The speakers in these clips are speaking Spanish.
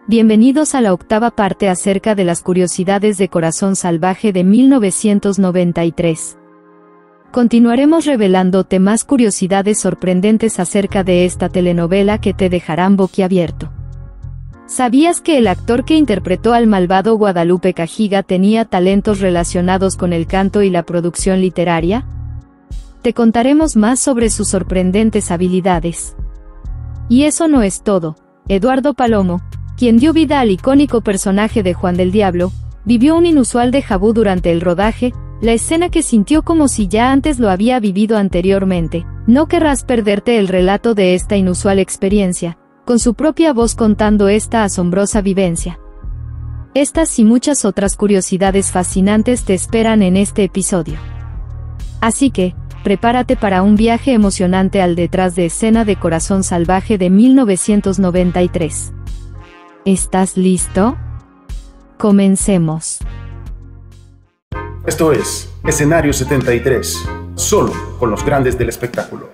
Bienvenidos a la octava parte acerca de las curiosidades de Corazón Salvaje de 1993. Continuaremos revelándote más curiosidades sorprendentes acerca de esta telenovela que te dejarán boquiabierto. ¿Sabías que el actor que interpretó al malvado Guadalupe Cajiga tenía talentos relacionados con el canto y la producción literaria? Te contaremos más sobre sus sorprendentes habilidades. Y eso no es todo. Eduardo Palomo, quien dio vida al icónico personaje de Juan del Diablo, vivió un inusual déjà vu durante el rodaje, la escena que sintió como si ya antes lo había vivido anteriormente. No querrás perderte el relato de esta inusual experiencia, con su propia voz contando esta asombrosa vivencia. Estas y muchas otras curiosidades fascinantes te esperan en este episodio. Así que, prepárate para un viaje emocionante al detrás de escena de Corazón Salvaje de 1993. ¿Estás listo? Comencemos. Esto es Escenario 73, solo con los grandes del espectáculo.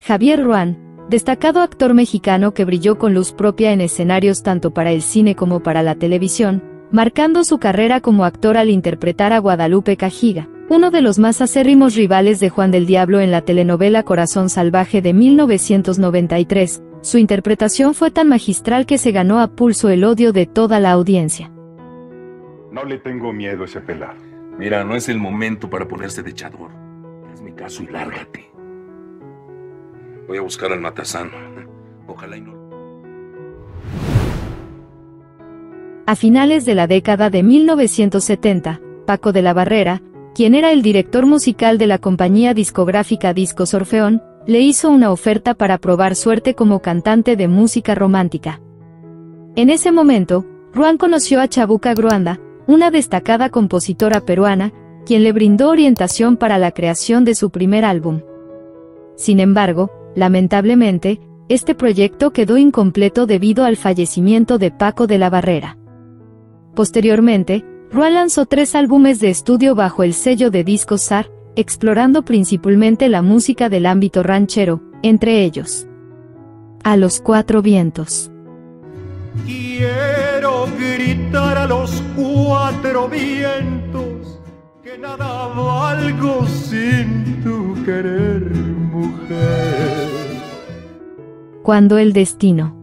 Javier Ruán, destacado actor mexicano que brilló con luz propia en escenarios tanto para el cine como para la televisión, marcando su carrera como actor al interpretar a Guadalupe Cajiga, uno de los más acérrimos rivales de Juan del Diablo en la telenovela Corazón Salvaje de 1993. Su interpretación fue tan magistral que se ganó a pulso el odio de toda la audiencia. No le tengo miedo a ese pelado. Mira, no es el momento para ponerse de echador. Hazme caso y lárgate. Voy a buscar al Matazán. Ojalá y no. A finales de la década de 1970, Paco de la Barrera, quien era el director musical de la compañía discográfica Discos Orfeón, le hizo una oferta para probar suerte como cantante de música romántica. En ese momento, Ruán conoció a Chabuca Gruanda, una destacada compositora peruana, quien le brindó orientación para la creación de su primer álbum. Sin embargo, lamentablemente, este proyecto quedó incompleto debido al fallecimiento de Paco de la Barrera. Posteriormente, Ruán lanzó 3 álbumes de estudio bajo el sello de Discos SAR, explorando principalmente la música del ámbito ranchero, entre ellos A los 4 vientos. Quiero gritar a los 4 vientos que nada valgo sin tu querer, mujer. Cuando el destino.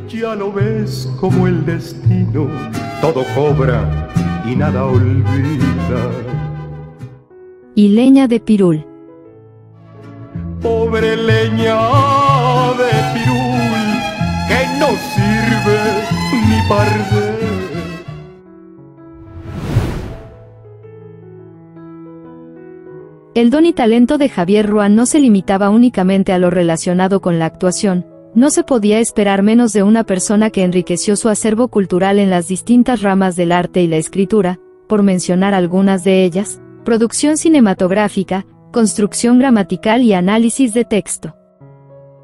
Ya lo ves como el destino todo cobra y nada olvida. Y leña de pirul. Pobre leña de pirul que no sirve ni para arder. El don y talento de Javier Ruán no se limitaba únicamente a lo relacionado con la actuación. No se podía esperar menos de una persona que enriqueció su acervo cultural en las distintas ramas del arte y la escritura, por mencionar algunas de ellas: producción cinematográfica, construcción gramatical y análisis de texto.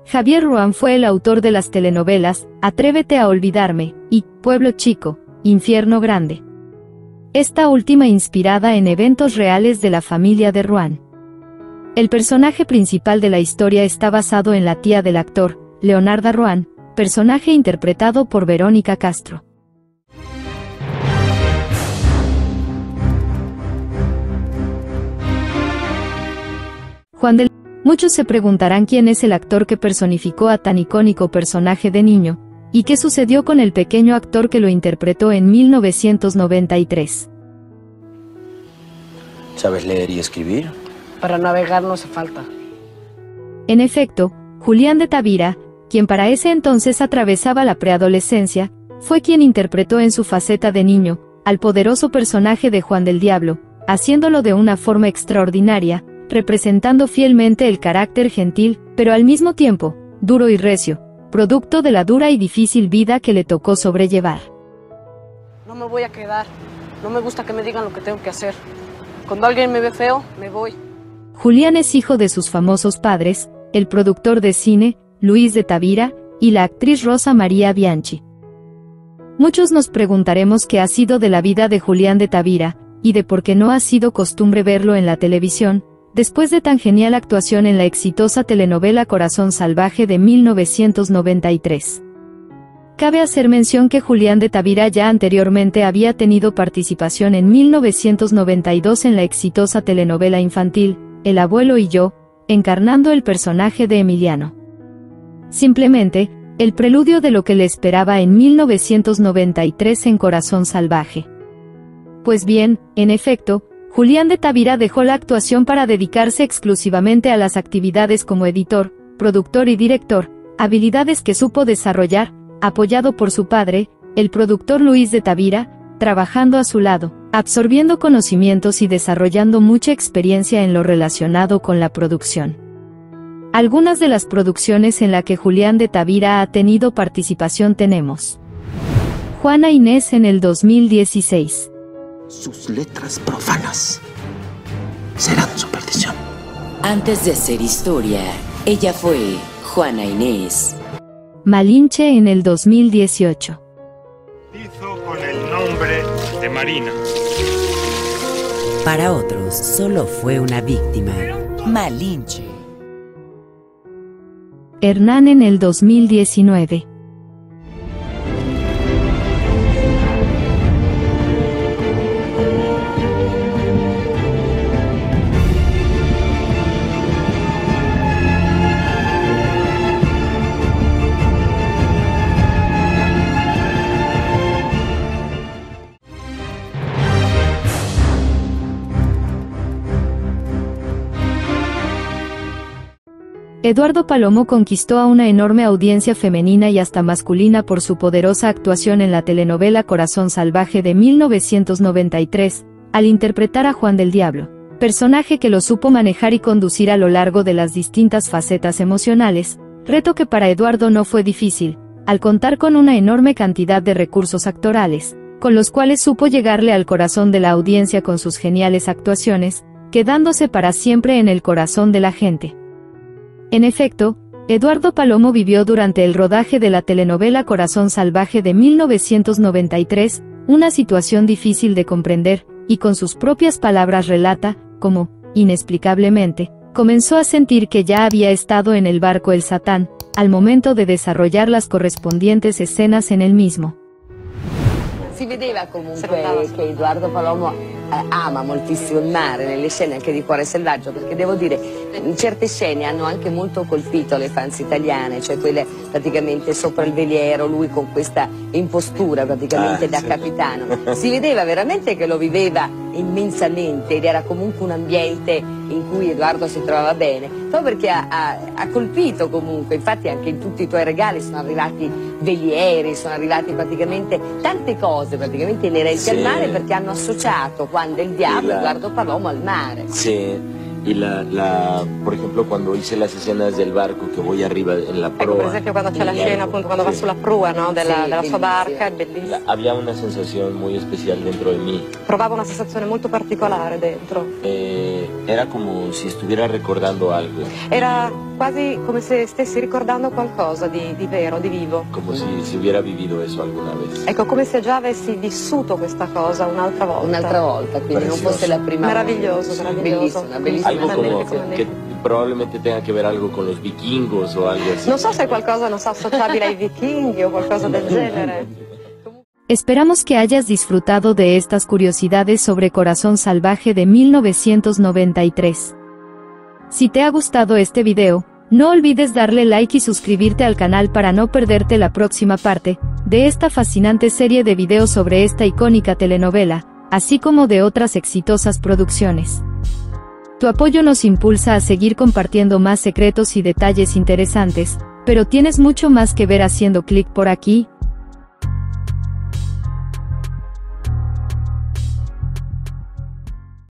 Javier Ruán fue el autor de las telenovelas Atrévete a olvidarme y Pueblo Chico, Infierno Grande. Esta última inspirada en eventos reales de la familia de Ruán. El personaje principal de la historia está basado en la tía del actor, Leonarda Ruán, personaje interpretado por Verónica Castro. Muchos se preguntarán quién es el actor que personificó a tan icónico personaje de niño, y qué sucedió con el pequeño actor que lo interpretó en 1993. ¿Sabes leer y escribir? Para navegar no hace falta. En efecto, Julián de Tavira, quien para ese entonces atravesaba la preadolescencia, fue quien interpretó en su faceta de niño al poderoso personaje de Juan del Diablo, haciéndolo de una forma extraordinaria, representando fielmente el carácter gentil, pero al mismo tiempo, duro y recio, producto de la dura y difícil vida que le tocó sobrellevar. No me voy a quedar. No me gusta que me digan lo que tengo que hacer. Cuando alguien me ve feo, me voy. Julián es hijo de sus famosos padres, el productor de cine, Luis de Tavira, y la actriz Rosa María Bianchi. Muchos nos preguntaremos qué ha sido de la vida de Julián de Tavira, y de por qué no ha sido costumbre verlo en la televisión, después de tan genial actuación en la exitosa telenovela Corazón Salvaje de 1993. Cabe hacer mención que Julián de Tavira ya anteriormente había tenido participación en 1992 en la exitosa telenovela infantil, El abuelo y yo, encarnando el personaje de Emiliano. Simplemente, el preludio de lo que le esperaba en 1993 en Corazón Salvaje. Pues bien, en efecto, Julián de Tavira dejó la actuación para dedicarse exclusivamente a las actividades como editor, productor y director, habilidades que supo desarrollar, apoyado por su padre, el productor Luis de Tavira, trabajando a su lado, absorbiendo conocimientos y desarrollando mucha experiencia en lo relacionado con la producción. Algunas de las producciones en las que Julián de Tavira ha tenido participación tenemos: Juana Inés en el 2016. Sus letras profanas serán su perdición. Antes de ser historia, ella fue Juana Inés. Malinche en el 2018. Hizo con el nombre de Marina. Para otros, solo fue una víctima. Malinche. Hernán en el 2019. Eduardo Palomo conquistó a una enorme audiencia femenina y hasta masculina por su poderosa actuación en la telenovela Corazón Salvaje de 1993, al interpretar a Juan del Diablo, personaje que lo supo manejar y conducir a lo largo de las distintas facetas emocionales, reto que para Eduardo no fue difícil, al contar con una enorme cantidad de recursos actorales, con los cuales supo llegarle al corazón de la audiencia con sus geniales actuaciones, quedándose para siempre en el corazón de la gente. En efecto, Eduardo Palomo vivió durante el rodaje de la telenovela Corazón Salvaje de 1993, una situación difícil de comprender, y con sus propias palabras relata, cómo, inexplicablemente, comenzó a sentir que ya había estado en el barco El Satán, al momento de desarrollar las correspondientes escenas en el mismo. Si vedeva comunque che Edoardo Palomo ama moltissimo il mare nelle scene anche di Cuore Selvaggio, perché devo dire certe scene hanno anche molto colpito le fans italiane, cioè quelle praticamente sopra il veliero, lui con questa impostura praticamente da capitano. Si vedeva veramente che lo viveva immensamente ed era comunque un ambiente in cui Edoardo si trovava bene, proprio perché ha colpito comunque, infatti anche in tutti i tuoi regali sono arrivati velieri, sono arrivati praticamente tante cose praticamente inerenti al mare, perché hanno associato Juan del Diablo, Eduardo Palomo al mare. Sí. Y por ejemplo, cuando hice las escenas del barco che voy arriba en la proa. Per esempio quando c'è la scena appunto quando va sulla prua, no, della sua barca, è bellissimo. Había una sensación muy especial dentro de mí. Provavo una sensazione molto particolare dentro. Era como si estuviera recordando algo. Era quasi come se stessi ricordando qualcosa di vero, di vivo. Como si hubiera vivido eso alguna vez. Ecco, come se già avessi vissuto questa cosa un'altra volta. Un'altra volta, quindi non fosse la prima meraviglioso, volta. Meraviglioso, bellissima. Algo como que probablemente tenga que ver algo con los vikingos o algo así. Non so se è qualcosa, non so, associabile ai vichinghi o qualcosa del genere. Esperamos que hayas disfrutado de estas curiosidades sobre Corazón Salvaje de 1993. Si te ha gustado este video, no olvides darle like y suscribirte al canal para no perderte la próxima parte de esta fascinante serie de videos sobre esta icónica telenovela, así como de otras exitosas producciones. Tu apoyo nos impulsa a seguir compartiendo más secretos y detalles interesantes, pero tienes mucho más que ver haciendo clic por aquí,